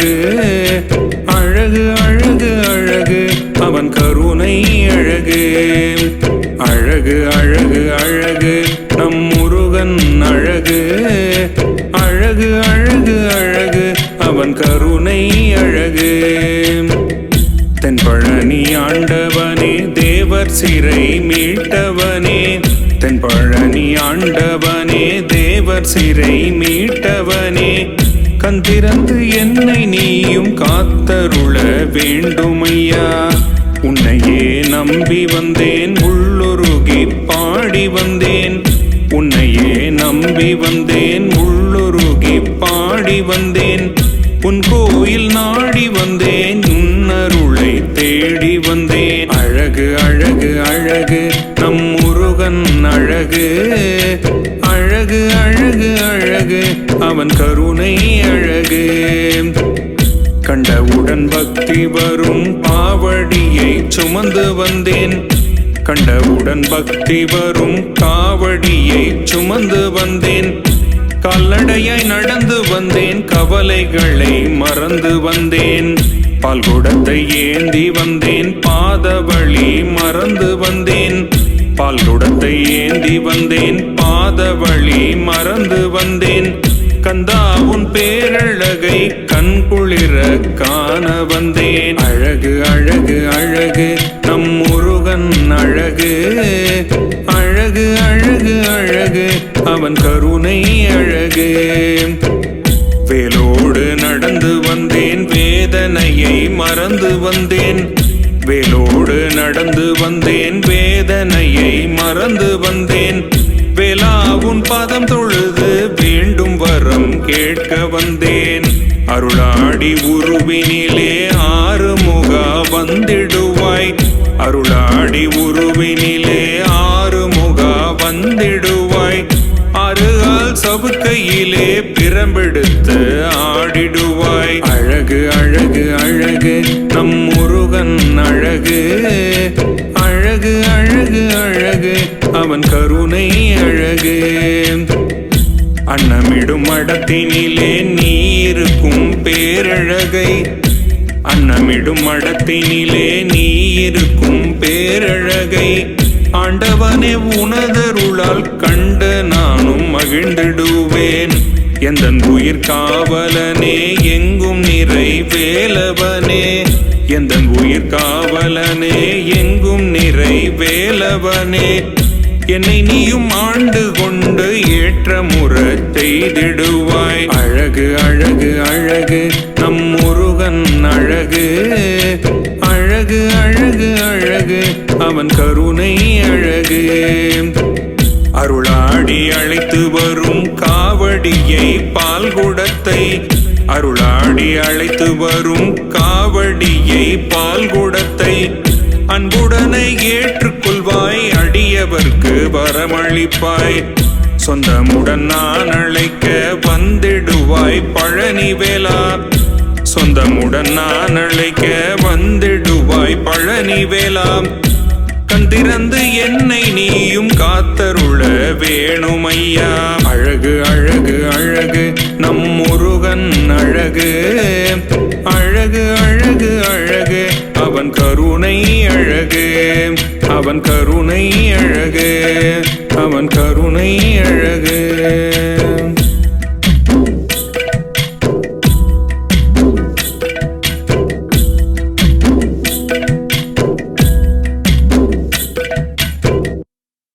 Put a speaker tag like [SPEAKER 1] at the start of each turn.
[SPEAKER 1] அழகு அழகு அழகு அழகு அவன் கருணை அழகு அழகு அழகு அழகு நம் முருகன் அழகு அழகு அழகு அழகு அவன் கருணை அழகு தென்பழனி ஆண்டவனே தேவர் சிறை மீட்டவனே தென்பழனி ஆண்டவனே தேவர் சிறை மீட்டவனே கண் திறந்து என்னை நீயும் காத்தருள வேண்டுமையா உன்னையே நம்பி வந்தேன் உள்ளுருகி பாடி வந்தேன் உன்னையே நம்பி வந்தேன் உள்ளுருகி பாடி வந்தேன் உன் கோயில் நாடி வந்தேன் உன் அருளை தேடி வந்தேன் அழகு அழகு அழகு நம் முருகன் அழகு அழகு அழகு அழகு அவன் கருணை அழகு கண்டவுடன் பக்தி வரும் பாவடியை சுமந்து வந்தேன் கண்டவுடன் பக்தி வரும் காவடியை சுமந்து வந்தேன் கால்நடையாய் நடந்து வந்தேன் கவலைகளை மறந்து வந்தேன் பால்குடத்தை ஏந்தி வந்தேன் பாதவழி மறந்து வந்தேன் பால்குடத்தை ஏந்தி வந்தேன் பாதவழி மறந்து வந்தேன் கந்தா உன் பேரழகை கண் குளிர காண வந்தேன் அழகு அழகு அழகு நம் முருகன் அழகு அழகு அழகு அழகு அவன் கருணை அழகு வேலோடு நடந்து வந்தேன் வேதனையை மறந்து வந்தேன் வேலோடு நடந்து வந்தேன் வேதனையை மறந்து வந்தேன் வேலா உன் பாதம் தொழுது வேண்டும் வரம் கேட்க வந்தேன் அருளாடி உருவினிலே ஆறுமுகா வந்திடுவாய் அருளாடி உருவினிலே ஆறுமுகா வந்திடுவாய் ஆறுகால் சவுக்கையிலே பிரம்பெடுத்து ஆடிடுவாய் அழகு அழகு அழகு நம் முருகன் அழகு அழகு அழகு அழகு அவன் கருணை அழகு அன்னமிடும் மடத்தினிலே நீ இருக்கும் பேரழகை அன்னமிடும் மடத்தினிலே நீ இருக்கும் பேரழகை ஆண்டவனே உனதருளால் கண்டு நானும் மகிழ்ந்திடுவேன் எந்தன் உயிர் காவலனே எங்கும் நிறை வேலவனே எந்தன் உயிர் காவலனே எங்கும் நிறை வேலவனே என்னை நீயும் ஆண்டு கொண்டு ஏற்ற முறை செய்திடுவாய் அழகு அழகு அழகு நம் முருகன் அழகு அழகு அழகு அழகு அவன் கருணை அழகு அருளாடி அழைத்து வரும் காவடியை பால்குடத்தை அருளாடி அழைத்து வரும் காவடியை பால்குடத்தை அன்புடனை ஏற்றுக்கொள்வாய் அடியவர்க்கு வரமளிப்பாய் சொந்தமுடன் நான் அழைக்க வந்திடுவாய் பழனி வேலா சொந்தமுடன் நான் அழைக்க வந்திடுவாய் பழனி வேலா கண் திறந்து என்னை நீயும் காத்தருள வேணுமையா அழகு அழகு அழகு நம் முருகன் அழகு அழகு அழகு அழகு அவன் கருணை அழகு அவன் கருணை அழகு அவன் கருணை அழகு